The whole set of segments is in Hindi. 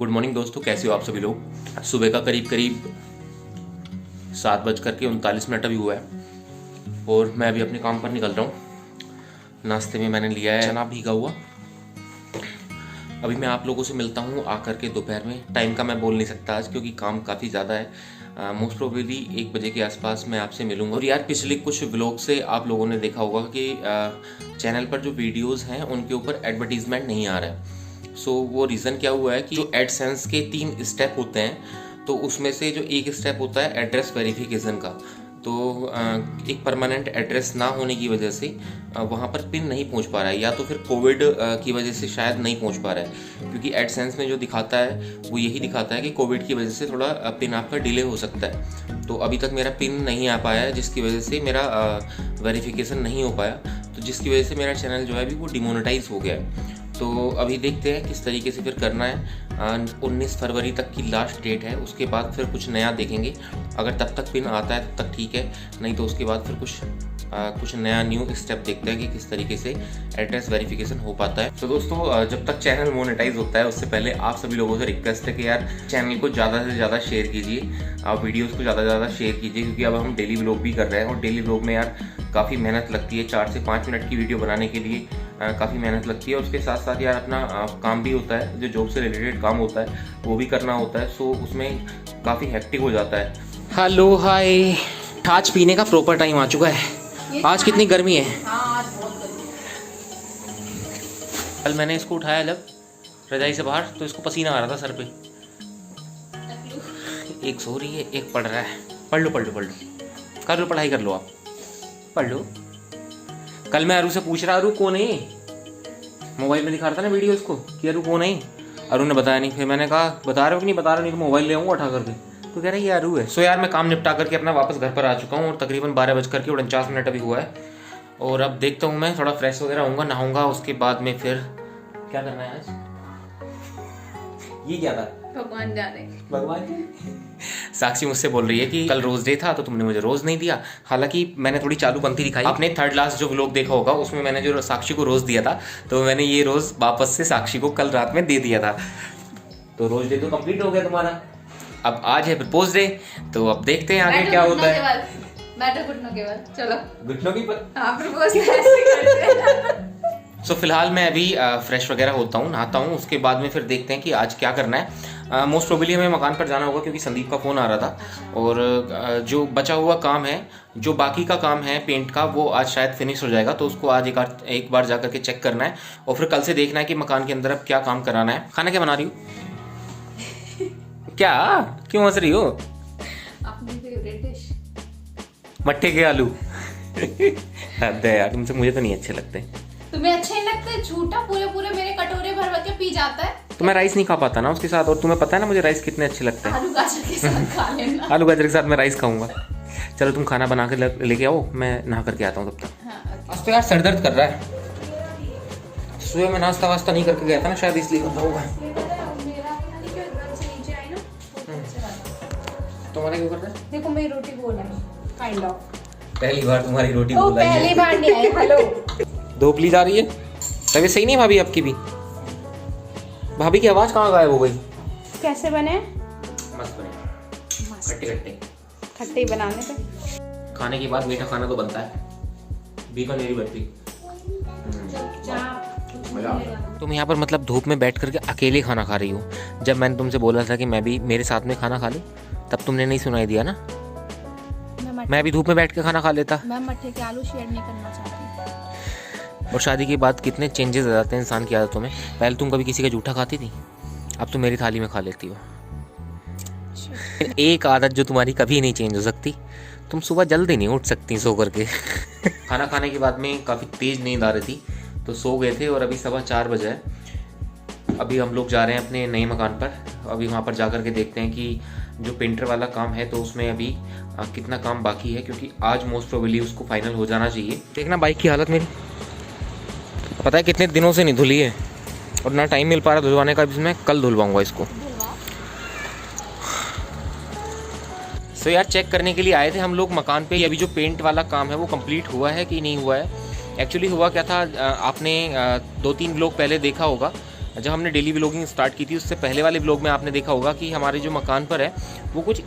गुड मॉर्निंग दोस्तों, कैसे हो आप सभी लोग। सुबह का करीब 7:39 अभी हुआ है और मैं अभी अपने काम पर निकल रहा हूँ। नाश्ते में मैंने लिया है चना भीगा हुआ। अभी मैं आप लोगों से मिलता हूँ आकर के दोपहर में। टाइम का मैं बोल नहीं सकता आज क्योंकि काम काफ़ी ज़्यादा है। मोस्ट प्रोबेबली 1 बजे के आसपास मैं आपसे मिलूंगा। और यार पिछले कुछ व्लॉग से आप लोगों ने देखा होगा कि चैनल पर जो वीडियोज़ हैं उनके ऊपर एडवर्टीजमेंट नहीं आ रहा है। सो वो रीज़न क्या हुआ है कि जो एडसेंस के 3 स्टेप होते हैं तो उसमें से जो एक स्टेप होता है एड्रेस वेरिफिकेशन का, तो एक परमानेंट एड्रेस ना होने की वजह से वहाँ पर पिन नहीं पहुँच पा रहा है, या तो फिर कोविड की वजह से शायद नहीं पहुँच पा रहा है। क्योंकि एडसेंस में जो दिखाता है वो यही दिखाता है कि कोविड की वजह से थोड़ा पिन आपका डिले हो सकता है। तो अभी तक मेरा पिन नहीं आ पाया है, जिसकी वजह से मेरा वेरिफिकेशन नहीं हो पाया, तो जिसकी वजह से मेरा चैनल जो है अभी वो डिमोनेटाइज हो गया है। तो अभी देखते हैं किस तरीके से फिर करना है। 19 फरवरी तक की लास्ट डेट है, उसके बाद फिर कुछ नया देखेंगे। अगर तब तक पिन आता है तब तक ठीक है, नहीं तो उसके बाद फिर कुछ नया न्यू स्टेप देखते हैं कि किस तरीके से एड्रेस वेरिफिकेशन हो पाता है। तो दोस्तों जब तक चैनल मोनेटाइज होता है उससे पहले आप सभी लोगों से रिक्वेस्ट है कि यार चैनल को ज़्यादा से ज़्यादा शेयर कीजिए, आप वीडियोज़ को ज़्यादा से ज़्यादा शेयर कीजिए। क्योंकि अब हम डेली व्लॉग भी कर रहे हैं और डेली व्लॉग में यार काफ़ी मेहनत लगती है। 4 से 5 मिनट की वीडियो बनाने के लिए काफ़ी मेहनत लगती है। और उसके साथ साथ यार अपना काम भी होता है, जो जॉब से रिलेटेड काम होता है वो भी करना होता है। सो उसमें काफ़ी हेक्टिक हो जाता है। हेलो हाय, आज पीने का प्रॉपर टाइम आ चुका है। आज कितनी गर्मी है। आज बहुत गर्मी है। कल मैंने इसको उठाया जब रजाई से बाहर तो इसको पसीना आ रहा था सर पे। एक सो रही है, एक पढ़ रहा है। पढ़ लो कर लो, पढ़ाई कर लो, आप पढ़ लो। कल मैं अरु से पूछ रहा, अरु कौन है, मोबाइल में दिखा रहा था ना वीडियो उसको कि अरु कौन है। अरु ने बताया नहीं। फिर मैंने कहा बता रहे हो कि नहीं बता रहे हो, नहीं तो मोबाइल ले आऊँगा उठा करके। तो कह रहा है ये अरु है। सो यार मैं काम निपटा करके अपना वापस घर पर आ चुका हूँ और तकरीबन 12:49 अभी हुआ है। और अब देखता हूँ मैं थोड़ा फ्रेश वगैरह होऊंगा, नहाऊंगा, उसके बाद में फिर क्या करना है आज। ये क्या था भगवान जाने। भगवान। साक्षी मुझसे बोल रही है कि कल रोज डे था तो तुमने मुझे रोज नहीं दिया। हालांकि मैंने थोड़ी चालू पंक्ति दिखाई। आपने थर्ड लास्ट जो व्लॉग देखा होगा उसमें मैंने जो साक्षी को रोज दिया था, तो मैंने ये रोज वापस से साक्षी को कल रात में दे दिया था। तो रोज डे तो कंप्लीट हो गया तुम्हारा। अब आज है प्रपोज डे, तो अब देखते हैं आगे क्या होता है। बैठो घुटनों के बाद, चलो घुटनों की पर। हाँ, प्रपोज ऐसे करते हैं। सो फिलहाल मैं अभी फ्रेश वगैरह होता हूँ, नहाता हूँ, उसके बाद में फिर देखते हैं कि आज क्या करना है। मोस्ट प्रोबेबली हमें मकान पर जाना होगा क्योंकि संदीप का फ़ोन आ रहा था। और जो बचा हुआ काम है, जो बाकी का काम है पेंट का, वो आज शायद फिनिश हो जाएगा। तो उसको आज एक बार जा करके चेक करना है और फिर कल से देखना है कि मकान के अंदर अब क्या काम कराना है। खाना क्या बना रही हो? क्या, क्यों हंस रही हो? अपनी फेवरेट डिश मट्ठे के आलू। हद है यार, तुमसे मुझे तो नहीं अच्छे लगते। तुम्हें अच्छे नहीं लगते? झूठा, पूरे पूरे मेरे कटोरे भर भर के पी जाता है। तो मैं राइस नहीं खा पाता ना उसके साथ, और तुम्हें पता है ना मुझे राइस कितने अच्छे लगते हैं। आलू गाजर के साथ खा लेना। आलू गाजर के साथ मैं राइस खाऊंगा। चलो तुम खाना बना के लेके आओ, मैं नहा करके आता हूँ तब तक। हाँ, आज तो यार सर दर्द कर रहा है। सुबह में नाश्ता वास्ता नहीं करके गया था ना, शायद इसलिए होता होगा। तुम्हारा क्यों कर रहा है? देखो मेरी रोटी बोल है, काइंड ऑफ। पहली बार तुम्हारी रोटी ओ, बोला है। पहली बार नहीं आई। हेलो, धोपली जा रही है। तबीयत सही नहीं भाभी आपकी भी? भाभी की आवाज कहाँ गायब हो गई? कैसे बने? मस्त बने, खट्टे खट्टे ही बनाने थे। खाने के बाद मीठा खाना तो बनता है। बीकानेरी बर्फी। तुम यहाँ पर मतलब धूप में बैठ करके अकेले खाना खा रही हो। जब मैंने तुमसे बोला था कि मैं भी मेरे साथ में खाना खा लूं, तब तुमने नहीं सुनाई दिया ना। मैं भी धूप में बैठ के खाना खा लेता। मैं मट्ठे के आलू शेयर नहीं करना चाहती। और शादी के बाद कितने चेंजेस आ जाते हैं इंसान की आदतों में। पहले तुम कभी किसी का जूठा खाती थी, अब तुम मेरी थाली में खा लेती हो। एक आदत जो तुम्हारी कभी नहीं चेंज हो सकती, तुम सुबह जल्दी नहीं उठ सकती सो करके। खाना खाने के बाद में काफ़ी तेज़ नींद आ रही थी तो सो गए थे, और अभी 4:15 बजे है। अभी हम लोग जा रहे हैं अपने नए मकान पर। अभी वहाँ पर जा कर के देखते हैं कि जो पेंटर वाला काम है तो उसमें अभी कितना काम बाकी है, क्योंकि आज मोस्ट प्रोबेबली उसको फाइनल हो जाना चाहिए। देखना बाइक की हालत मेरी, पता है कितने दिनों से नहीं धुली है और ना टाइम मिल पा रहा धुलवाने का। मैं कल धुलवाऊंगा इसको। सो यार चेक करने के लिए आए थे हम लोग मकान पे, अभी जो पेंट वाला काम है वो कंप्लीट हुआ है कि नहीं हुआ है। एक्चुअली हुआ क्या था, आपने 2-3 व्लॉग पहले देखा होगा जब हमने डेली व्लॉगिंग स्टार्ट की थी उससे पहले वाले व्लॉग में आपने देखा होगा कि हमारे जो मकान पर है वो कुछ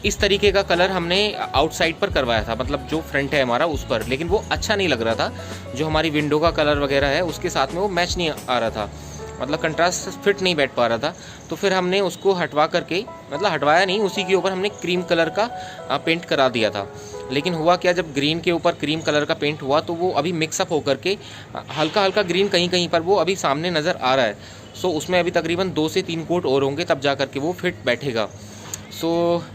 इस तरीके का कलर हमने आउटसाइड पर करवाया था, मतलब जो फ्रंट है हमारा उस पर, लेकिन वो अच्छा नहीं लग रहा था। जो हमारी विंडो का कलर वगैरह है उसके साथ में वो मैच नहीं आ रहा था, मतलब कंट्रास्ट फिट नहीं बैठ पा रहा था। तो फिर हमने उसको हटवा करके, मतलब हटवाया नहीं, उसी के ऊपर हमने क्रीम कलर का पेंट करा दिया था। लेकिन हुआ क्या, जब ग्रीन के ऊपर क्रीम कलर का पेंट हुआ तो वो अभी मिक्सअप होकर के हल्का हल्का ग्रीन कहीं कहीं पर वो अभी सामने नज़र आ रहा है। सो उसमें अभी तकरीबन 2 से 3 कोट और होंगे तब जा करके वो फिट बैठेगा। सो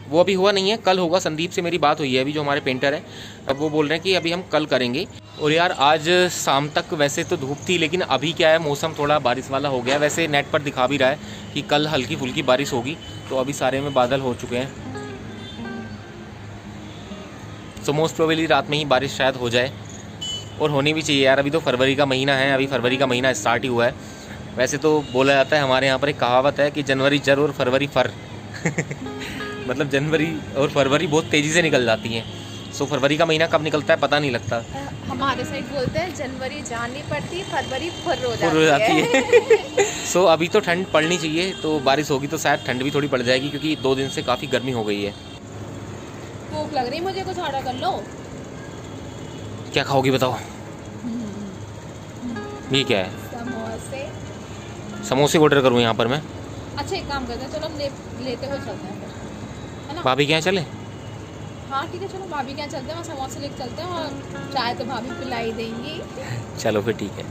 वो अभी हुआ नहीं है, कल होगा। संदीप से मेरी बात हुई है अभी, जो हमारे पेंटर है, अब वो बोल रहे हैं कि अभी हम कल करेंगे। और यार आज शाम तक वैसे तो धूप थी, लेकिन अभी क्या है, मौसम थोड़ा बारिश वाला हो गया। वैसे नेट पर दिखा भी रहा है कि कल हल्की फुल्की बारिश होगी, तो अभी सारे में बादल हो चुके हैं। सो मोस्ट प्रोबेबली रात में ही बारिश शायद हो जाए, और होनी भी चाहिए यार। अभी तो फरवरी का महीना है, अभी फरवरी का महीना स्टार्ट ही हुआ है। वैसे तो बोला जाता है, हमारे यहाँ पर एक कहावत है कि जनवरी जर और फरवरी फर मतलब जनवरी और फरवरी बहुत तेज़ी से निकल जाती हैं। सो फरवरी का महीना कब निकलता है पता नहीं लगता। हमारे साइड बोलते हैं जनवरी जान नहीं पड़ती, फरवरी फुर हो जाती है। सो अभी तो ठंड पड़नी चाहिए, तो बारिश होगी तो शायद ठंड भी थोड़ी पड़ जाएगी, क्योंकि 2 दिन से काफ़ी गर्मी हो गई है। भूख लग रही, मुझे कुछ ऑर्डर कर लो। क्या खाओगी बताओ? ये क्या है? समोसे। समोसे ऑर्डर करूँ यहाँ पर मैं? अच्छा एक काम करते हैं, चलो लेते हुए चलते हैं फिर, है ना? भाभी के यहाँ चले? हाँ ठीक है, चलो भाभी के यहाँ चलते हैं, वहाँ समोसे लेके चलते हैं, और चाय तो भाभी पिलाई देंगी। चलो फिर ठीक है।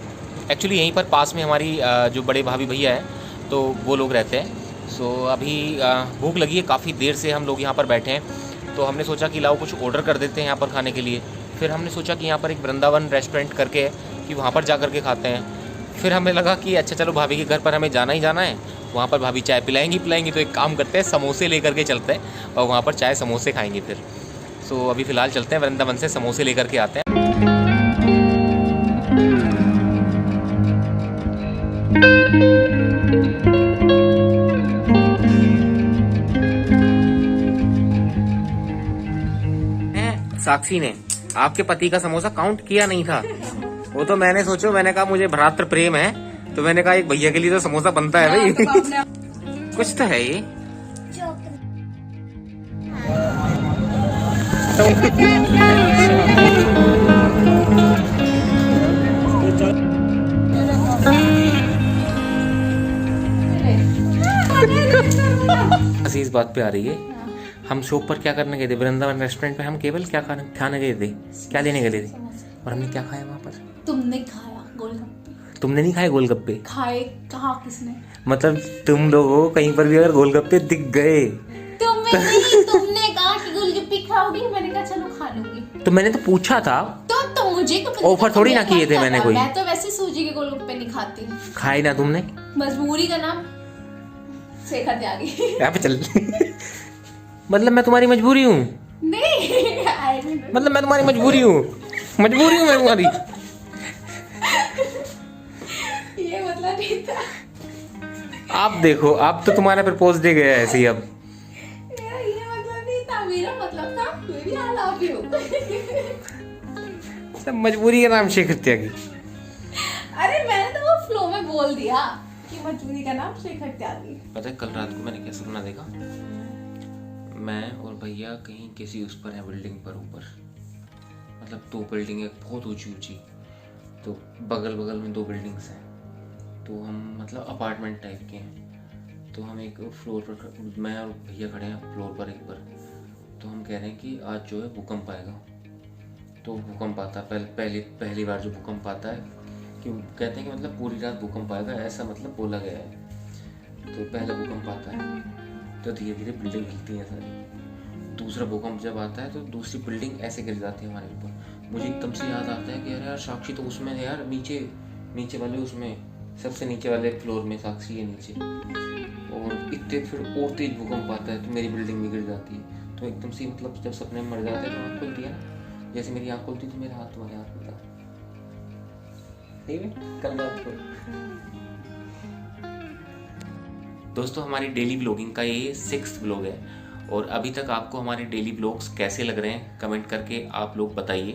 एक्चुअली यहीं पर पास में हमारी जो बड़े भाभी भैया है, तो वो लोग रहते हैं। सो अभी भूख लगी है, काफ़ी देर से हम लोग यहाँ पर बैठे हैं, तो हमने सोचा कि लाओ कुछ ऑर्डर कर देते हैं यहाँ पर खाने के लिए। फिर हमने सोचा कि यहाँ पर एक वृंदावन रेस्टोरेंट करके है, कि वहाँ पर जा कर के खाते हैं। फिर हमें लगा कि अच्छा चलो भाभी के घर पर हमें जाना ही जाना है, वहाँ पर भाभी चाय पिलाएंगी, तो एक काम करते हैं, समोसे लेकर के चलते हैं और वहाँ पर चाय समोसे खाएंगे फिर। सो अभी फ़िलहाल चलते हैं, वृंदावन से समोसे लेकर के आते हैं। साक्षी ने आपके पति का समोसा काउंट किया नहीं था, वो तो मैंने सोचो, मैंने कहा मुझे भ्रातृ प्रेम है, तो मैंने कहा एक भैया के लिए तो समोसा बनता है भाई। कुछ तो है ये। हंसी इस बात पे आ रही है, हम शॉप पर क्या करने गए थे? वृंदावन रेस्टोरेंट पे हम केवल क्या खाने गए थे, क्या लेने गए थे? और हमने क्या खाया वहाँ पर? तुमने खाया गोलगप्पे। तुमने नहीं खाए गोलगप्पे? खाए कहा किसने? मतलब तुम लोगों को कहीं पर भी अगर गोलगप्पे दिख गए, तुमने कहा कि गोलगप्पे खाओगी, मैंने कहा चलो खा लूंगी। तो मैंने तो पूछा था, तो मुझे ऑफर थोड़ी ना किए थे मैंने कोई। मैं तो वैसे सूजी के गोलगप्पे नहीं खाती। खाए ना तुमने? मजबूरी का नाम शेखर त्यागी। यहाँ पे चल। मतलब मैं तुम्हारी मजबूरी हूँ? नहीं, मतलब मैं तुम्हारी मजबूरी हूँ मैं तुम्हारी। ये मतलब नहीं था। आप देखो, आप तो तुम्हारा प्रपोज दे गया ऐसे ही। अब ये मतलब नहीं था, मेरा मतलब था मेरी आई लव यू। सब मजबूरी के नाम शेखर त्यागी। अरे मैंने तो वो फ्लो में बोल दिया कि मजबूरी का नाम शेखर त्यागी। पता है कल रात को मैंने क्या सपना देखा? मैं और भैया कहीं किसी उस पर है, बिल्डिंग पर ऊपर, मतलब 2 बिल्डिंग है बहुत ऊंची ऊंची, तो बगल बगल में 2 बिल्डिंग्स हैं, तो हम मतलब अपार्टमेंट टाइप के हैं। तो हम एक फ्लोर पर, मैं और भैया खड़े हैं फ्लोर पर एक पर, तो हम कह रहे हैं कि आज जो है भूकंप आएगा। तो भूकंप आता है, पहली बार जो भूकंप आता है, कि कहते हैं कि मतलब पूरी रात भूकंप आएगा, ऐसा मतलब बोला गया है। तो पहला भूकंप आता है तो धीरे धीरे बिल्डिंग हिलती है सारी। दूसरा भूकंप जब आता है तो दूसरी बिल्डिंग ऐसे गिर जाती है हमारे ऊपर। मुझे एकदम से याद आता है कि अरे यार साक्षी तो उसमें है यार, नीचे वाले, उसमें सबसे नीचे वाले फ्लोर में साक्षी है नीचे। और इतने फिर और तेज भूकंप आता है तो मेरी बिल्डिंग भी गिर जाती है। तो एकदम से मतलब जब सपने में मर जाते हैं तो आँख खुलती है ना, जैसे मेरी आँख खुलती तो मेरा हाथ तुम्हारे हाथ में था। ठीक है, कल रात को। दोस्तों हमारी डेली ब्लॉगिंग का ये 6th ब्लॉग है, और अभी तक आपको हमारे डेली ब्लॉग्स कैसे लग रहे हैं कमेंट करके आप लोग बताइए।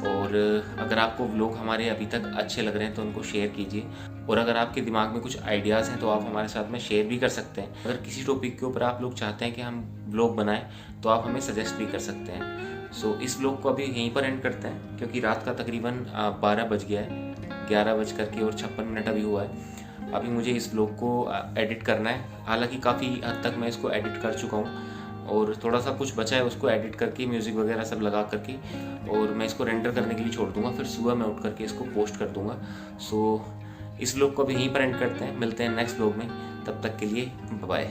और अगर आपको व्लॉग हमारे अभी तक अच्छे लग रहे हैं तो उनको शेयर कीजिए, और अगर आपके दिमाग में कुछ आइडियाज़ हैं तो आप हमारे साथ में शेयर भी कर सकते हैं। अगर किसी टॉपिक के ऊपर आप लोग चाहते हैं कि हम व्लॉग बनाएं तो आप हमें सजेस्ट भी कर सकते हैं। सो इस व्लॉग को अभी यहीं पर एंड करते हैं, क्योंकि रात का तकरीबन 12 बज गया है, 11:56 अभी हुआ है। अभी मुझे इस व्लॉग को एडिट करना है। हालांकि काफ़ी हद तक मैं इसको एडिट कर चुका हूँ, और थोड़ा सा कुछ बचा है उसको एडिट करके म्यूज़िक वगैरह सब लगा करके, और मैं इसको रेंडर करने के लिए छोड़ दूंगा, फिर सुबह मैं उठ करके इसको पोस्ट कर दूंगा। सो इस व्लॉग को अभी यहीं पर एंड करते हैं, मिलते हैं नेक्स्ट व्लॉग में, तब तक के लिए बाय।